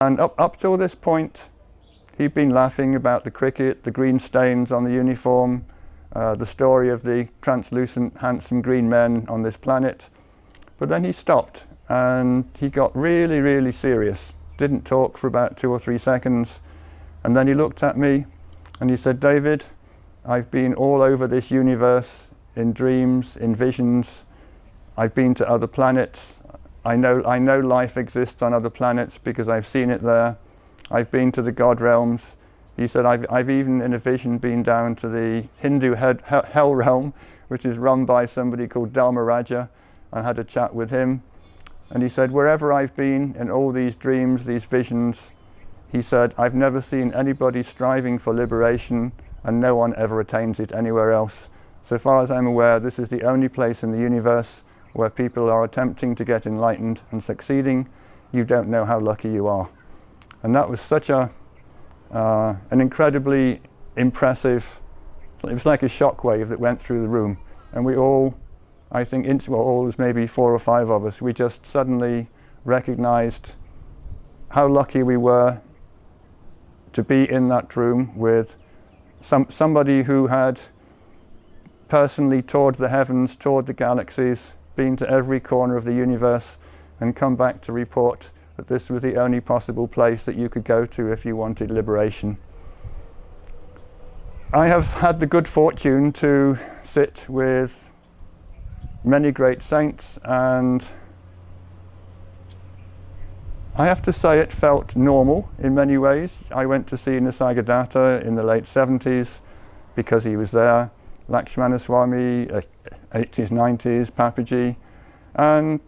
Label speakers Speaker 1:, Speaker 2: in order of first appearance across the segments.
Speaker 1: And up till this point, he'd been laughing about the cricket, the green stains on the uniform, the story of the translucent, handsome green men on this planet. But then he stopped and he got really, really serious. Didn't talk for about 2 or 3 seconds. And then he looked at me and he said, "David, I've been all over this universe in dreams, in visions. I've been to other planets. I know life exists on other planets because I've seen it there. I've been to the God realms." He said, I've even in a vision been down to the Hindu hell realm, which is run by somebody called Dharmaraja, and had a chat with him. And he said, wherever I've been in all these dreams, these visions, he said, I've never seen anybody striving for liberation, and no one ever attains it anywhere else. So far as I'm aware, this is the only place in the universe where people are attempting to get enlightened and succeeding. You don't know how lucky you are. And that was such an incredibly impressive, it was like a shockwave that went through the room. And we all, I think, all was maybe 4 or 5 of us, we just suddenly recognized how lucky we were to be in that room with somebody who had personally toured the heavens, toured the galaxies, been to every corner of the universe, and come back to report that this was the only possible place that you could go to if you wanted liberation. I have had the good fortune to sit with many great saints, and I have to say it felt normal in many ways. I went to see Nisargadatta in the late 70s because he was there, Lakshmana Swami, 80s, 90s, Papaji, and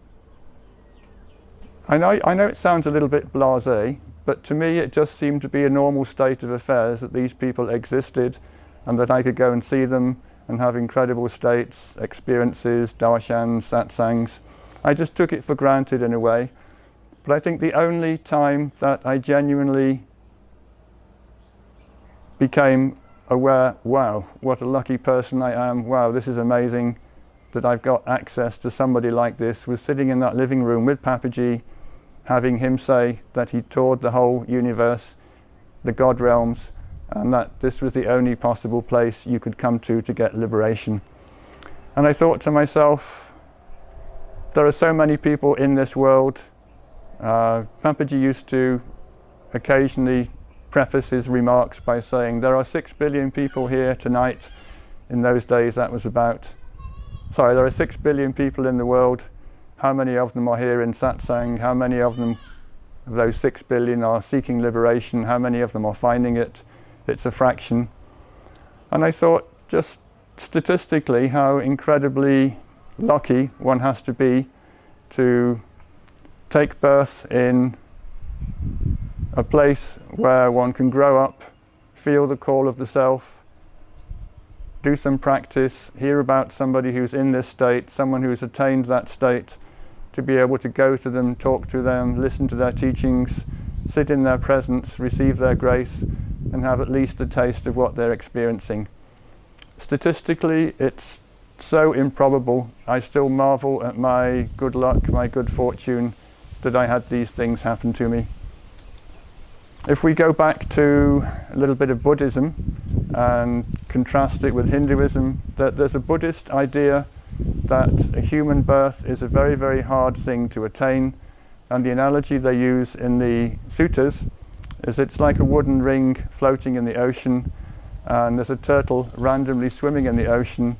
Speaker 1: I know it sounds a little bit blasé, but to me it just seemed to be a normal state of affairs that these people existed and that I could go and see them and have incredible states, experiences, darshans, satsangs. I just took it for granted in a way. But I think the only time that I genuinely became aware, wow, what a lucky person I am, wow, this is amazing that I've got access to somebody like this, was sitting in that living room with Papaji, having him say that he toured the whole universe, the God realms, and that this was the only possible place you could come to get liberation. And I thought to myself, there are so many people in this world. Papaji used to occasionally preface his remarks by saying, there are 6 billion people here tonight. In those days that was about, there are 6 billion people in the world. How many of them are here in satsang? How many of them, of those 6 billion, are seeking liberation? How many of them are finding it? It's a fraction. And I thought, just statistically, how incredibly lucky one has to be to take birth in a place where one can grow up, feel the call of the self, do some practice, hear about somebody who's in this state, someone who's attained that state, to be able to go to them, talk to them, listen to their teachings, sit in their presence, receive their grace, and have at least a taste of what they're experiencing. Statistically, it's so improbable. I still marvel at my good luck, my good fortune, that I had these things happen to me. If we go back to a little bit of Buddhism and contrast it with Hinduism, that there's a Buddhist idea that a human birth is a very, very hard thing to attain, and the analogy they use in the suttas is it's like a wooden ring floating in the ocean, and there's a turtle randomly swimming in the ocean,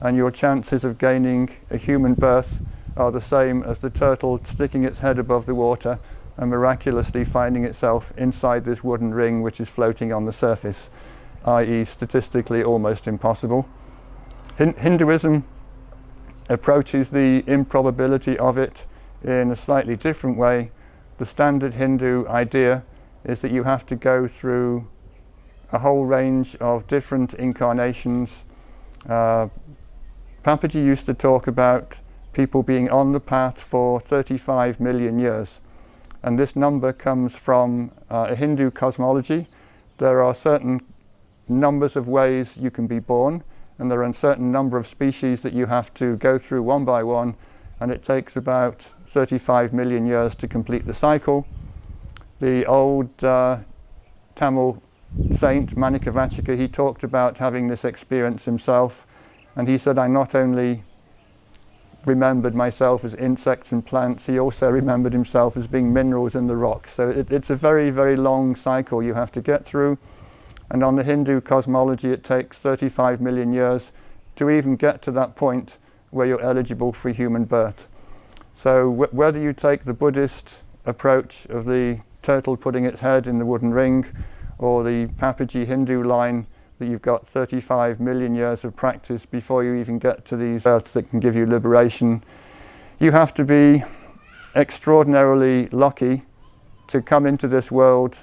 Speaker 1: and your chances of gaining a human birth are the same as the turtle sticking its head above the water and miraculously finding itself inside this wooden ring which is floating on the surface, i.e. statistically almost impossible. Hinduism approaches the improbability of it in a slightly different way. The standard Hindu idea is that you have to go through a whole range of different incarnations. Papaji used to talk about people being on the path for 35 million years. And this number comes from a Hindu cosmology. There are certain numbers of ways you can be born, and there are a certain number of species that you have to go through one by one, and it takes about 35 million years to complete the cycle. The old Tamil saint, Manikavachika, he talked about having this experience himself, and he said, I not only remembered myself as insects and plants, he also remembered himself as being minerals in the rocks. So it's a very, very long cycle you have to get through, and on the Hindu cosmology it takes 35 million years to even get to that point where you're eligible for human birth. So whether you take the Buddhist approach of the turtle putting its head in the wooden ring, or the Papaji Hindu line that you've got 35 million years of practice before you even get to these births that can give you liberation, you have to be extraordinarily lucky to come into this world,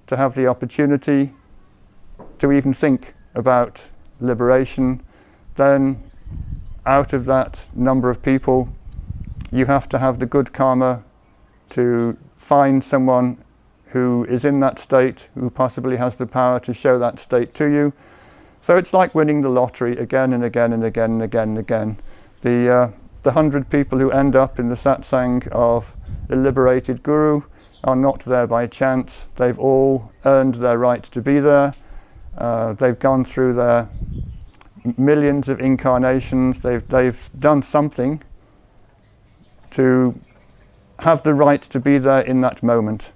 Speaker 1: to have the opportunity to even think about liberation. Then out of that number of people, you have to have the good karma to find someone who is in that state, who possibly has the power to show that state to you. So it's like winning the lottery again and again and again and again and again. The 100 people who end up in the satsang of a liberated guru are not there by chance. They've all earned their right to be there. They've gone through their millions of incarnations. They've done something to have the right to be there in that moment.